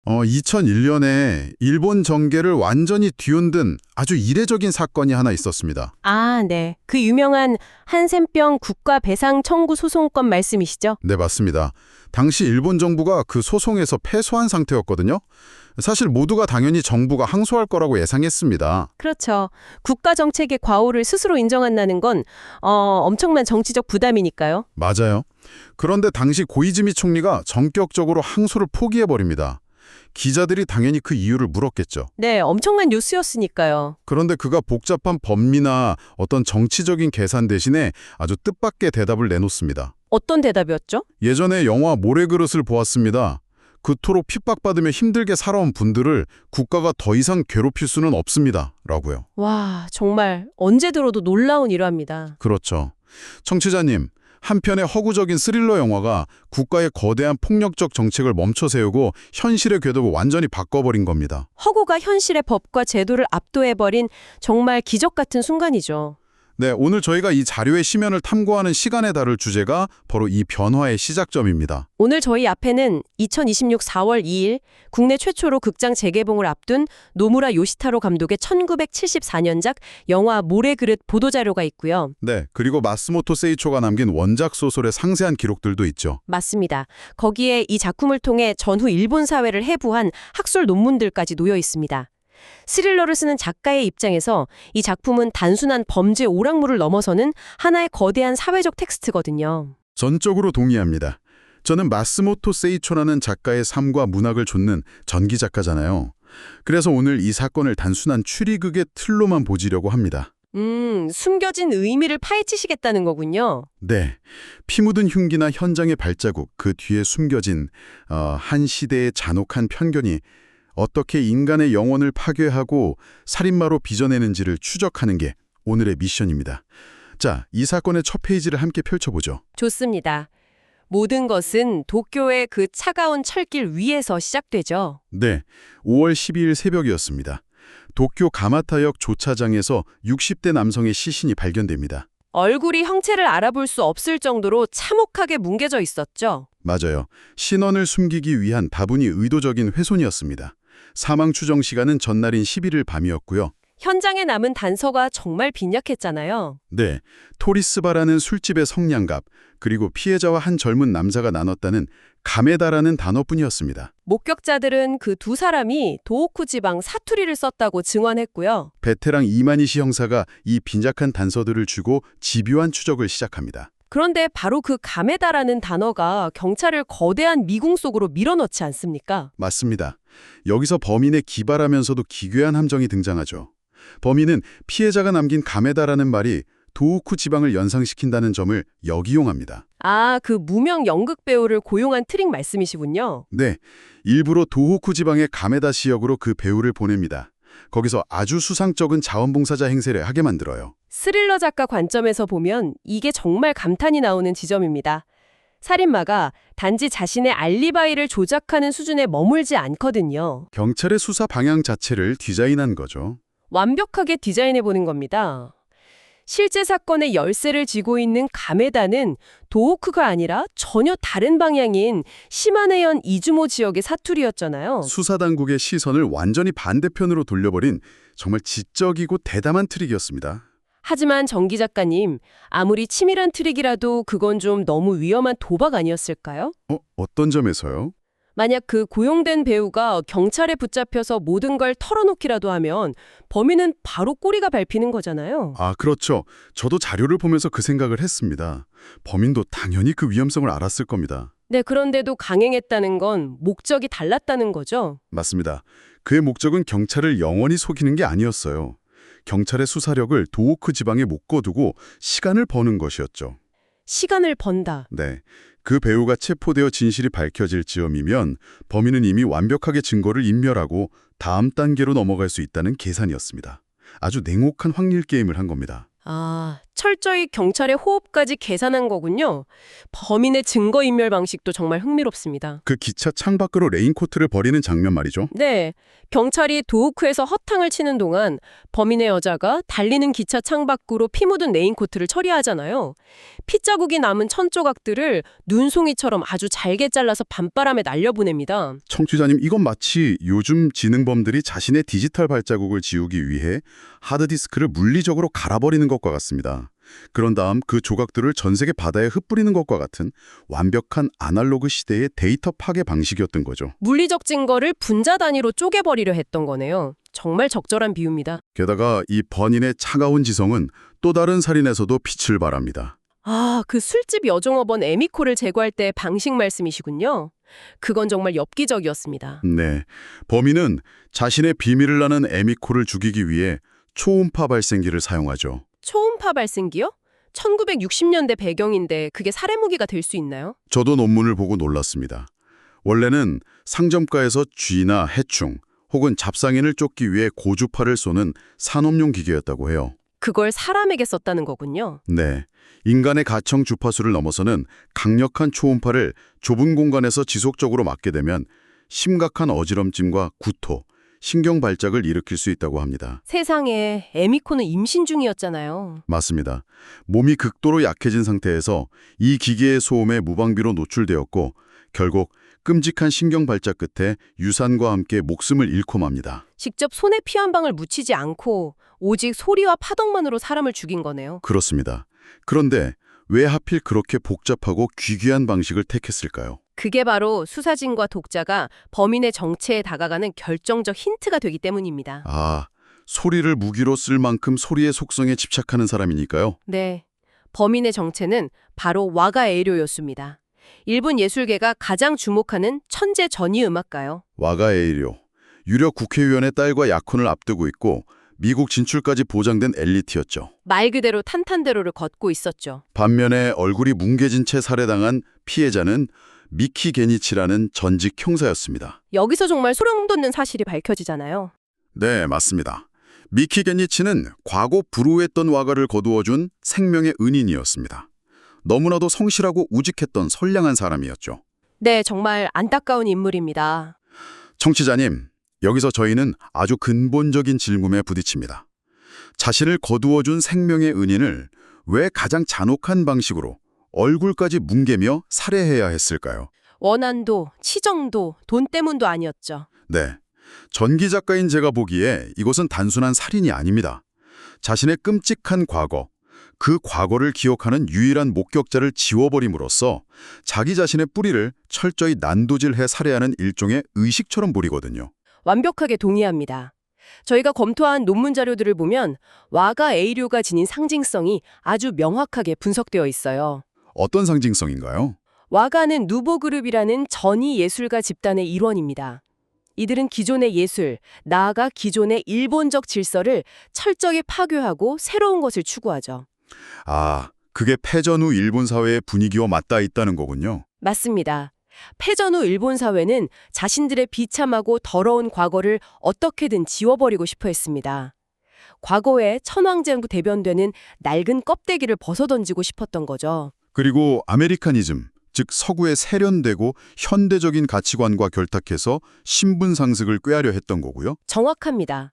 2001년에 일본 정계를 완전히 뒤흔든 아주 이례적인 사건이 하나 있었습니다. 아, 네. 그 유명한 한센병 국가 배상 청구 소송권 말씀이시죠? 네, 맞습니다. 당시 일본 정부가 그 소송에서 패소한 상태였거든요. 사실 모두가 당연히 정부가 항소할 거라고 예상했습니다. 그렇죠. 국가 정책의 과오를 스스로 인정한다는 건 엄청난 정치적 부담이니까요. 맞아요. 그런데 당시 고이즈미 총리가 전격적으로 항소를 포기해버립니다. 기자들이 당연히 그 이유를 물었겠죠. 네, 엄청난 뉴스였으니까요. 그런데 그가 복잡한 법리나 어떤 정치적인 계산 대신에 아주 뜻밖의 대답을 내놓습니다. 어떤 대답이었죠? 예전에 영화 모래그릇을 보았습니다. 그토록 핍박받으며 힘들게 살아온 분들을 국가가 더 이상 괴롭힐 수는 없습니다. 라고요. 와, 정말 언제 들어도 놀라운 일화입니다. 그렇죠. 청취자님, 한편의 허구적인 스릴러 영화가 국가의 거대한 폭력적 정책을 멈춰 세우고 현실의 궤도를 완전히 바꿔버린 겁니다. 허구가 현실의 법과 제도를 압도해버린 정말 기적 같은 순간이죠. 네, 오늘 저희가 이 자료의 심연을 탐구하는 시간에 다룰 주제가 바로 이 변화의 시작점입니다. 오늘 저희 앞에는 2026 4월 2일 국내 최초로 극장 재개봉을 앞둔 노무라 요시타로 감독의 1974년작 영화 모래그릇 보도자료가 있고요. 네, 그리고 마스모토 세이초가 남긴 원작 소설의 상세한 기록들도 있죠. 맞습니다. 거기에 이 작품을 통해 전후 일본 사회를 해부한 학술 논문들까지 놓여 있습니다. 스릴러를 쓰는 작가의 입장에서 이 작품은 단순한 범죄 오락물을 넘어서는 하나의 거대한 사회적 텍스트거든요. 전적으로 동의합니다. 저는 마스모토 세이초라는 작가의 삶과 문학을 좇는 전기 작가잖아요. 그래서 오늘 이 사건을 단순한 추리극의 틀로만 보지려고 합니다. 숨겨진 의미를 파헤치시겠다는 거군요. 네, 피 묻은 흉기나 현장의 발자국, 그 뒤에 숨겨진 한 시대의 잔혹한 편견이 어떻게 인간의 영혼을 파괴하고 살인마로 빚어내는지를 추적하는 게 오늘의 미션입니다. 자, 이 사건의 첫 페이지를 함께 펼쳐보죠. 좋습니다. 모든 것은 도쿄의 그 차가운 철길 위에서 시작되죠. 네, 5월 12일 새벽이었습니다. 도쿄 가마타역 조차장에서 60대 남성의 시신이 발견됩니다. 얼굴이 형체를 알아볼 수 없을 정도로 참혹하게 뭉개져 있었죠. 맞아요. 신원을 숨기기 위한 다분히 의도적인 훼손이었습니다. 사망 추정 시간은 전날인 11일 밤이었고요. 현장에 남은 단서가 정말 빈약했잖아요. 네, 토리스바라는 술집의 성냥갑, 그리고 피해자와 한 젊은 남자가 나눴다는 가메다라는 단어뿐이었습니다. 목격자들은 그 두 사람이 도호쿠 지방 사투리를 썼다고 증언했고요. 베테랑 이마니시 형사가 이 빈약한 단서들을 주고 집요한 추적을 시작합니다. 그런데 바로 그 가메다라는 단어가 경찰을 거대한 미궁 속으로 밀어넣지 않습니까? 맞습니다. 여기서 범인의 기발하면서도 기괴한 함정이 등장하죠. 범인은 피해자가 남긴 가메다라는 말이 도호쿠 지방을 연상시킨다는 점을 역이용합니다. 아, 그 무명 연극 배우를 고용한 트릭 말씀이시군요. 네, 일부러 도호쿠 지방의 가메다 시역으로 그 배우를 보냅니다. 거기서 아주 수상쩍은 자원봉사자 행세를 하게 만들어요. 스릴러 작가 관점에서 보면 이게 정말 감탄이 나오는 지점입니다. 살인마가 단지 자신의 알리바이를 조작하는 수준에 머물지 않거든요. 경찰의 수사 방향 자체를 디자인한 거죠. 완벽하게 디자인해보는 겁니다. 실제 사건의 열쇠를 쥐고 있는 가메다는 도호쿠가 아니라 전혀 다른 방향인 시마네현 이즈모 지역의 사투리였잖아요. 수사당국의 시선을 완전히 반대편으로 돌려버린 정말 지적이고 대담한 트릭이었습니다. 하지만 정 기작가님, 아무리 치밀한 트릭이라도 그건 좀 너무 위험한 도박 아니었을까요? 어떤 점에서요? 만약 그 고용된 배우가 경찰에 붙잡혀서 모든 걸 털어놓기라도 하면 범인은 바로 꼬리가 밟히는 거잖아요. 아, 그렇죠. 저도 자료를 보면서 그 생각을 했습니다. 범인도 당연히 그 위험성을 알았을 겁니다. 네, 그런데도 강행했다는 건 목적이 달랐다는 거죠. 맞습니다. 그의 목적은 경찰을 영원히 속이는 게 아니었어요. 경찰의 수사력을 도호쿠 지방에 묶어두고 시간을 버는 것이었죠. 시간을 번다. 네, 그 배우가 체포되어 진실이 밝혀질 즈음이면 범인은 이미 완벽하게 증거를 인멸하고 다음 단계로 넘어갈 수 있다는 계산이었습니다. 아주 냉혹한 확률 게임을 한 겁니다. 아, 철저히 경찰의 호흡까지 계산한 거군요. 범인의 증거인멸 방식도 정말 흥미롭습니다. 그 기차 창밖으로 레인코트를 버리는 장면 말이죠. 네, 경찰이 도우크에서 허탕을 치는 동안 범인의 여자가 달리는 기차 창밖으로 피 묻은 레인코트를 처리하잖아요. 핏자국이 남은 천조각들을 눈송이처럼 아주 잘게 잘라서 밤바람에 날려보냅니다. 청취자님, 이건 마치 요즘 지능범들이 자신의 디지털 발자국을 지우기 위해 하드디스크를 물리적으로 갈아버리는 것과 같습니다. 그런 다음 그 조각들을 전 세계 바다에 흩뿌리는 것과 같은 완벽한 아날로그 시대의 데이터 파괴 방식이었던 거죠. 물리적 증거를 분자 단위로 쪼개버리려 했던 거네요. 정말 적절한 비유입니다. 게다가 이 번인의 차가운 지성은 또 다른 살인에서도 빛을 발합니다. 아, 그 술집 여종업원 에미코를 제거할 때 방식 말씀이시군요. 그건 정말 엽기적이었습니다. 네, 범인은 자신의 비밀을 나는 에미코를 죽이기 위해 초음파 발생기를 사용하죠. 초음파 발생기요? 1960년대 배경인데 그게 살해 무기가 될 수 있나요? 저도 논문을 보고 놀랐습니다. 원래는 상점가에서 쥐나 해충 혹은 잡상인을 쫓기 위해 고주파를 쏘는 산업용 기계였다고 해요. 그걸 사람에게 썼다는 거군요. 네, 인간의 가청 주파수를 넘어서는 강력한 초음파를 좁은 공간에서 지속적으로 맞게 되면 심각한 어지럼증과 구토, 신경 발작을 일으킬 수 있다고 합니다. 세상에, 에미코는 임신 중이었잖아요. 맞습니다. 몸이 극도로 약해진 상태에서 이 기계의 소음에 무방비로 노출되었고 결국 끔찍한 신경 발작 끝에 유산과 함께 목숨을 잃고 맙니다. 직접 손에 피 한 방울 묻히지 않고 오직 소리와 파동만으로 사람을 죽인 거네요. 그렇습니다. 그런데 왜 하필 그렇게 복잡하고 귀귀한 방식을 택했을까요? 그게 바로 수사진과 독자가 범인의 정체에 다가가는 결정적 힌트가 되기 때문입니다. 아, 소리를 무기로 쓸 만큼 소리의 속성에 집착하는 사람이니까요. 네, 범인의 정체는 바로 와가 에이료였습니다. 일본 예술계가 가장 주목하는 천재 전위 음악가요. 와가 에이료, 유력 국회의원의 딸과 약혼을 앞두고 있고 미국 진출까지 보장된 엘리트였죠. 말 그대로 탄탄대로를 걷고 있었죠. 반면에 얼굴이 뭉개진 채 살해당한 피해자는 미키 게니치라는 전직 형사였습니다. 여기서 정말 소름 돋는 사실이 밝혀지잖아요. 네, 맞습니다. 미키 게니치는 과거 불우했던 와가를 거두어준 생명의 은인이었습니다. 너무나도 성실하고 우직했던 선량한 사람이었죠. 네, 정말 안타까운 인물입니다. 청취자님, 여기서 저희는 아주 근본적인 질문에 부딪힙니다. 자신을 거두어준 생명의 은인을 왜 가장 잔혹한 방식으로 얼굴까지 뭉개며 살해해야 했을까요? 원한도, 치정도, 돈 때문도 아니었죠. 네, 전기 작가인 제가 보기에 이것은 단순한 살인이 아닙니다. 자신의 끔찍한 과거, 그 과거를 기억하는 유일한 목격자를 지워버림으로써 자기 자신의 뿌리를 철저히 난도질해 살해하는 일종의 의식처럼 보이거든요. 완벽하게 동의합니다. 저희가 검토한 논문 자료들을 보면 와가 에이료가 지닌 상징성이 아주 명확하게 분석되어 있어요. 어떤 상징성인가요? 와가는 누보그룹이라는 전위 예술가 집단의 일원입니다. 이들은 기존의 예술, 나아가 기존의 일본적 질서를 철저히 파괴하고 새로운 것을 추구하죠. 아, 그게 패전 후 일본 사회의 분위기와 맞닿아 있다는 거군요. 맞습니다. 패전 후 일본 사회는 자신들의 비참하고 더러운 과거를 어떻게든 지워버리고 싶어 했습니다. 과거에 천황제로 대변되는 낡은 껍데기를 벗어던지고 싶었던 거죠. 그리고 아메리카니즘, 즉 서구의 세련되고 현대적인 가치관과 결탁해서 신분 상승을 꾀하려 했던 거고요. 정확합니다.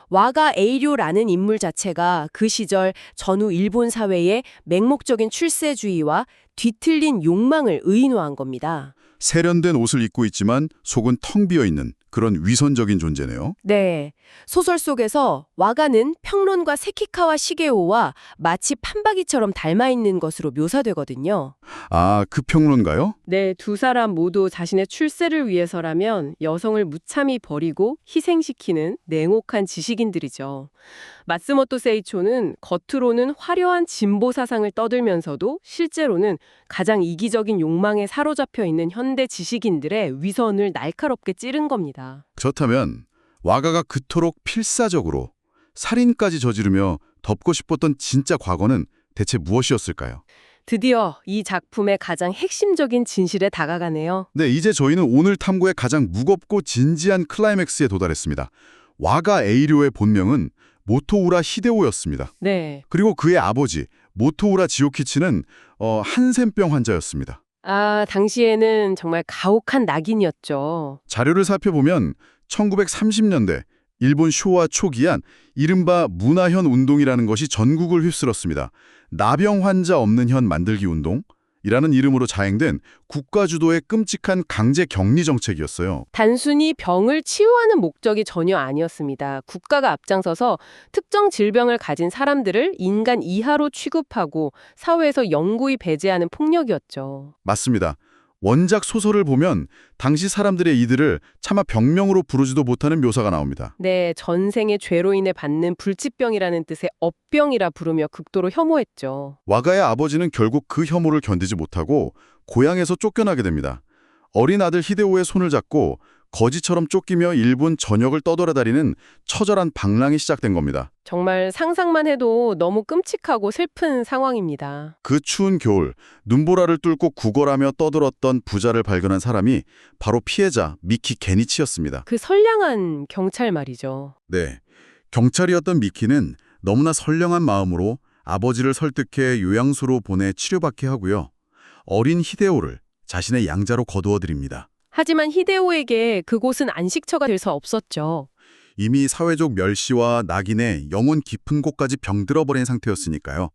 와가 에이료라는 인물 자체가 그 시절 전후 일본 사회의 맹목적인 출세주의와 뒤틀린 욕망을 의인화한 겁니다. 세련된 옷을 입고 있지만 속은 텅 비어있는 그런 위선적인 존재네요. 네, 소설 속에서 와가는 평론가 세키카와 시게오와 마치 판박이처럼 닮아있는 것으로 묘사되거든요. 아, 그 평론가요? 네, 두 사람 모두 자신의 출세를 위해서라면 여성을 무참히 버리고 희생시키는 냉혹한 지식인들이죠. 마츠모토 세이초는 겉으로는 화려한 진보 사상을 떠들면서도 실제로는 가장 이기적인 욕망에 사로잡혀 있는 현대 지식인들의 위선을 날카롭게 찌른 겁니다. 그렇다면 와가가 그토록 필사적으로 살인까지 저지르며 덮고 싶었던 진짜 과거는 대체 무엇이었을까요? 드디어 이 작품의 가장 핵심적인 진실에 다가가네요. 네, 이제 저희는 오늘 탐구의 가장 무겁고 진지한 클라이맥스에 도달했습니다. 와가 에이료의 본명은 모토우라 히데오였습니다. 네. 그리고 그의 아버지 모토우라 지오키치는 한센병 환자였습니다. 아, 당시에는 정말 가혹한 낙인이었죠. 자료를 살펴보면 1930년대 일본 쇼와 초기한 이른바 문화현 운동이라는 것이 전국을 휩쓸었습니다. 나병 환자 없는 현 만들기 운동이라는 이름으로 자행된 국가 주도의 끔찍한 강제 격리 정책이었어요. 단순히 병을 치유하는 목적이 전혀 아니었습니다. 국가가 앞장서서 특정 질병을 가진 사람들을 인간 이하로 취급하고 사회에서 영구히 배제하는 폭력이었죠. 맞습니다. 원작 소설을 보면 당시 사람들의 이들을 차마 병명으로 부르지도 못하는 묘사가 나옵니다. 네, 전생의 죄로 인해 받는 불치병이라는 뜻의 업병이라 부르며 극도로 혐오했죠. 와가의 아버지는 결국 그 혐오를 견디지 못하고 고향에서 쫓겨나게 됩니다. 어린 아들 히데오의 손을 잡고 거지처럼 쫓기며 일본 전역을 떠돌아다니는 처절한 방랑이 시작된 겁니다. 정말 상상만 해도 너무 끔찍하고 슬픈 상황입니다. 그 추운 겨울, 눈보라를 뚫고 구걸하며 떠들었던 부자를 발견한 사람이 바로 피해자 미키 게니치였습니다. 그 선량한 경찰 말이죠. 네, 경찰이었던 미키는 너무나 선량한 마음으로 아버지를 설득해 요양소로 보내 치료받게 하고요. 어린 히데오를 자신의 양자로 거두어드립니다. 하지만 히데오에게 그곳은 안식처가 될 수 없었죠. 이미 사회적 멸시와 낙인에 영혼 깊은 곳까지 병들어버린 상태였으니까요.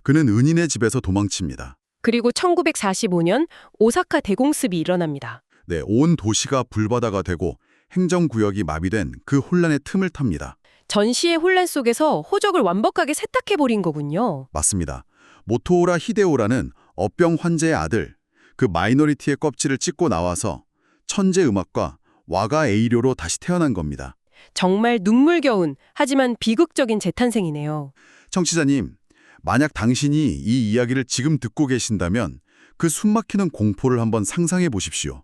그는 은인의 집에서 도망칩니다. 그리고 1945년 오사카 대공습이 일어납니다. 네, 온 도시가 불바다가 되고 행정구역이 마비된 그 혼란의 틈을 탑니다. 전시의 혼란 속에서 호적을 완벽하게 세탁해버린 거군요. 맞습니다. 모토우라 히데오라는 업병 환자의 아들, 그 마이너리티의 껍질을 찢고 나와서 천재 음악가 와가 에이료로 다시 태어난 겁니다. 정말 눈물겨운 하지만 비극적인 재탄생이네요. 청취자님, 만약 당신이 이 이야기를 지금 듣고 계신다면 그 숨막히는 공포를 한번 상상해 보십시오.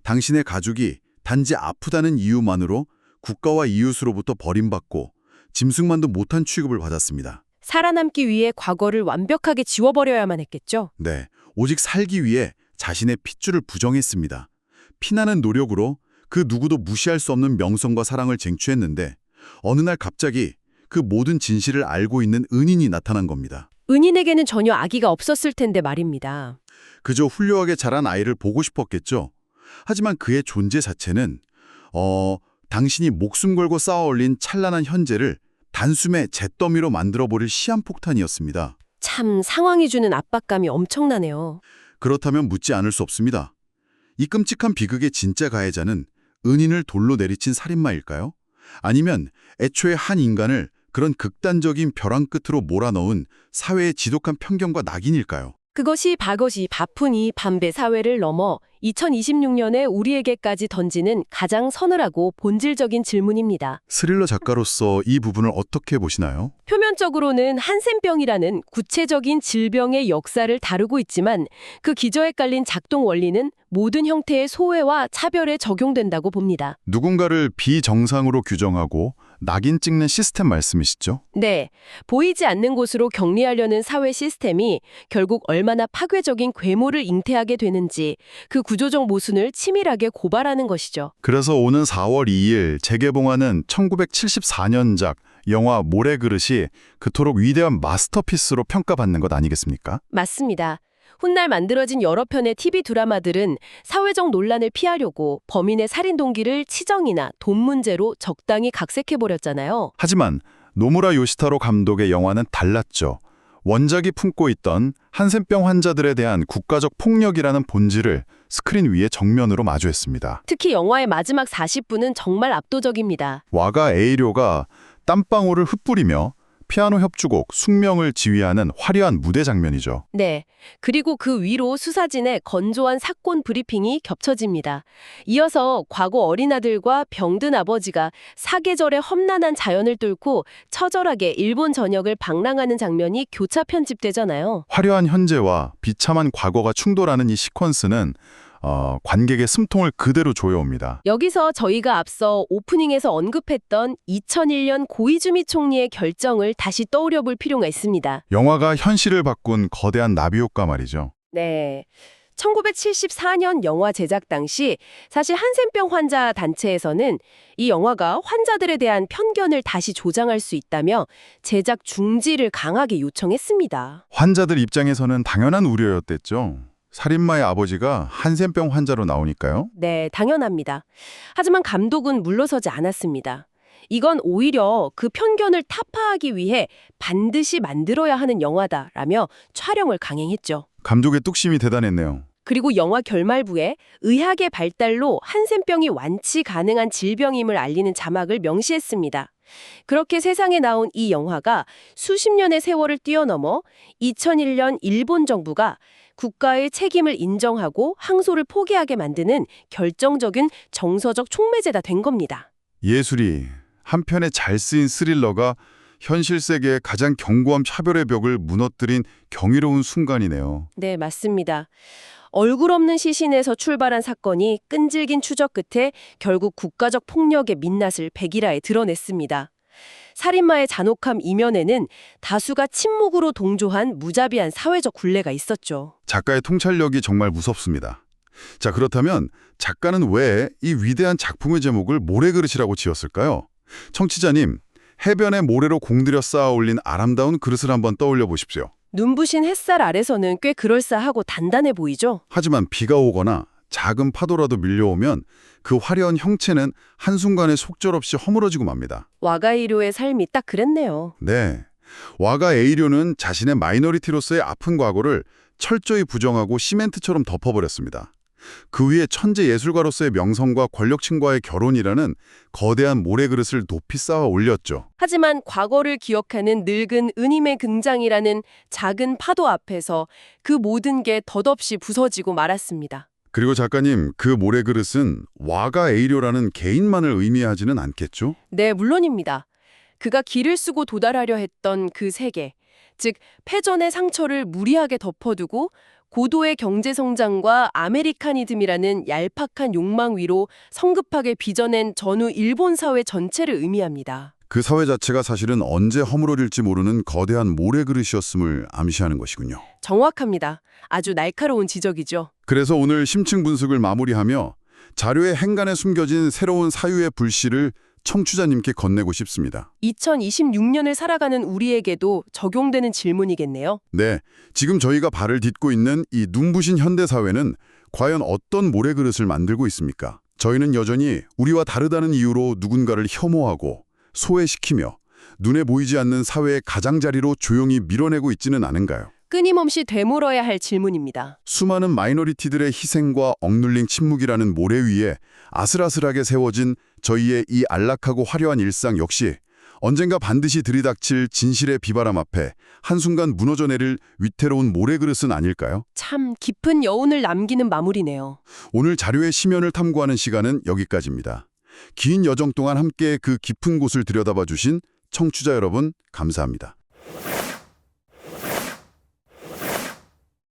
당신의 가족이 단지 아프다는 이유만으로 국가와 이웃으로부터 버림받고 짐승만도 못한 취급을 받았습니다. 살아남기 위해 과거를 완벽하게 지워버려야만 했겠죠? 네, 오직 살기 위해 자신의 핏줄을 부정했습니다. 피나는 노력으로 그 누구도 무시할 수 없는 명성과 사랑을 쟁취했는데 어느 날 갑자기 그 모든 진실을 알고 있는 은인이 나타난 겁니다. 은인에게는 전혀 악의가 없었을 텐데 말입니다. 그저 훌륭하게 자란 아이를 보고 싶었겠죠. 하지만 그의 존재 자체는 당신이 목숨 걸고 쌓아 올린 찬란한 현재를 단숨에 잿더미로 만들어버릴 시한폭탄이었습니다. 참 상황이 주는 압박감이 엄청나네요. 그렇다면 묻지 않을 수 없습니다. 이 끔찍한 비극의 진짜 가해자는 은인을 돌로 내리친 살인마일까요? 아니면 애초에 한 인간을 그런 극단적인 벼랑 끝으로 몰아넣은 사회의 지독한 편견과 낙인일까요? 그것이 바것이 바쁜이 반배 사회를 넘어 2026년에 우리에게까지 던지는 가장 서늘하고 본질적인 질문입니다. 스릴러 작가로서 이 부분을 어떻게 보시나요? 표면적으로는 한센병이라는 구체적인 질병의 역사를 다루고 있지만 그 기저에 깔린 작동 원리는 모든 형태의 소외와 차별에 적용된다고 봅니다. 누군가를 비정상으로 규정하고 낙인 찍는 시스템 말씀이시죠? 네, 보이지 않는 곳으로 격리하려는 사회 시스템이 결국 얼마나 파괴적인 괴물을 잉태하게 되는지 그 구조적 모순을 치밀하게 고발하는 것이죠. 그래서 오는 4월 2일 재개봉하는 1974년작 영화 모래그릇이 그토록 위대한 마스터피스로 평가받는 것 아니겠습니까? 맞습니다. 훗날 만들어진 여러 편의 TV 드라마들은 사회적 논란을 피하려고 범인의 살인 동기를 치정이나 돈 문제로 적당히 각색해버렸잖아요. 하지만 노무라 요시타로 감독의 영화는 달랐죠. 원작이 품고 있던 한센병 환자들에 대한 국가적 폭력이라는 본질을 스크린 위에 정면으로 마주했습니다. 특히 영화의 마지막 40분은 정말 압도적입니다. 와가 에이료가 땀방울을 흩뿌리며 피아노 협주곡 숙명을 지휘하는 화려한 무대 장면이죠. 네, 그리고 그 위로 수사진의 건조한 사건 브리핑이 겹쳐집니다. 이어서 과거 어린아들과 병든 아버지가 사계절의 험난한 자연을 뚫고 처절하게 일본 전역을 방랑하는 장면이 교차 편집되잖아요. 화려한 현재와 비참한 과거가 충돌하는 이 시퀀스는 관객의 숨통을 그대로 조여옵니다. 여기서 저희가 앞서 오프닝에서 언급했던 2001년 고이즈미 총리의 결정을 다시 떠올려 볼 필요가 있습니다. 영화가 현실을 바꾼 거대한 나비 효과 말이죠. 네. 1974년 영화 제작 당시 사실 한센병 환자 단체에서는 이 영화가 환자들에 대한 편견을 다시 조장할 수 있다며 제작 중지를 강하게 요청했습니다. 환자들 입장에서는 당연한 우려였댔죠. 살인마의 아버지가 한센병 환자로 나오니까요. 네, 당연합니다. 하지만 감독은 물러서지 않았습니다. 이건 오히려 그 편견을 타파하기 위해 반드시 만들어야 하는 영화다라며 촬영을 강행했죠. 감독의 뚝심이 대단했네요. 그리고 영화 결말부에 의학의 발달로 한센병이 완치 가능한 질병임을 알리는 자막을 명시했습니다. 그렇게 세상에 나온 이 영화가 수십 년의 세월을 뛰어넘어 2001년 일본 정부가 국가의 책임을 인정하고 항소를 포기하게 만드는 결정적인 정서적 촉매제가 된 겁니다. 예술이 한편에 잘 쓰인 스릴러가 현실 세계의 가장 견고한 차별의 벽을 무너뜨린 경이로운 순간이네요. 네, 맞습니다. 얼굴 없는 시신에서 출발한 사건이 끈질긴 추적 끝에 결국 국가적 폭력의 민낯을 백일화에 드러냈습니다. 살인마의 잔혹함 이면에는 다수가 침묵으로 동조한 무자비한 사회적 굴레가 있었죠. 작가의 통찰력이 정말 무섭습니다. 자, 그렇다면 작가는 왜 이 위대한 작품의 제목을 모래그릇이라고 지었을까요? 청취자님, 해변의 모래로 공들여 쌓아 올린 아름다운 그릇을 한번 떠올려 보십시오. 눈부신 햇살 아래서는 꽤 그럴싸하고 단단해 보이죠? 하지만 비가 오거나 작은 파도라도 밀려오면 그 화려한 형체는 한순간에 속절없이 허물어지고 맙니다. 와가이료의 삶이 딱 그랬네요. 네. 와가 에이료는 자신의 마이너리티로서의 아픈 과거를 철저히 부정하고 시멘트처럼 덮어버렸습니다. 그 위에 천재 예술가로서의 명성과 권력층과의 결혼이라는 거대한 모래그릇을 높이 쌓아 올렸죠. 하지만 과거를 기억하는 늙은 은임의 등장이라는 작은 파도 앞에서 그 모든 게 덧없이 부서지고 말았습니다. 그리고 작가님, 그 모래그릇은 와가 에이료라는 개인만을 의미하지는 않겠죠? 네, 물론입니다. 그가 길을 쓰고 도달하려 했던 그 세계, 즉 패전의 상처를 무리하게 덮어두고 고도의 경제성장과 아메리카니즘이라는 얄팍한 욕망 위로 성급하게 빚어낸 전후 일본 사회 전체를 의미합니다. 그 사회 자체가 사실은 언제 허물어질지 모르는 거대한 모래그릇이었음을 암시하는 것이군요. 정확합니다. 아주 날카로운 지적이죠. 그래서 오늘 심층 분석을 마무리하며 자료의 행간에 숨겨진 새로운 사유의 불씨를 청취자님께 건네고 싶습니다. 2026년을 살아가는 우리에게도 적용되는 질문이겠네요. 네, 지금 저희가 발을 딛고 있는 이 눈부신 현대사회는 과연 어떤 모래그릇을 만들고 있습니까? 저희는 여전히 우리와 다르다는 이유로 누군가를 혐오하고 소외시키며 눈에 보이지 않는 사회의 가장자리로 조용히 밀어내고 있지는 않은가요? 끊임없이 되물어야 할 질문입니다. 수많은 마이너리티들의 희생과 억눌린 침묵이라는 모래 위에 아슬아슬하게 세워진 저희의 이 안락하고 화려한 일상 역시 언젠가 반드시 들이닥칠 진실의 비바람 앞에 한순간 무너져 내릴 위태로운 모래그릇은 아닐까요? 참 깊은 여운을 남기는 마무리네요. 오늘 자료의 심연을 탐구하는 시간은 여기까지입니다. 긴 여정 동안 함께 그 깊은 곳을 들여다봐 주신 청취자 여러분, 감사합니다.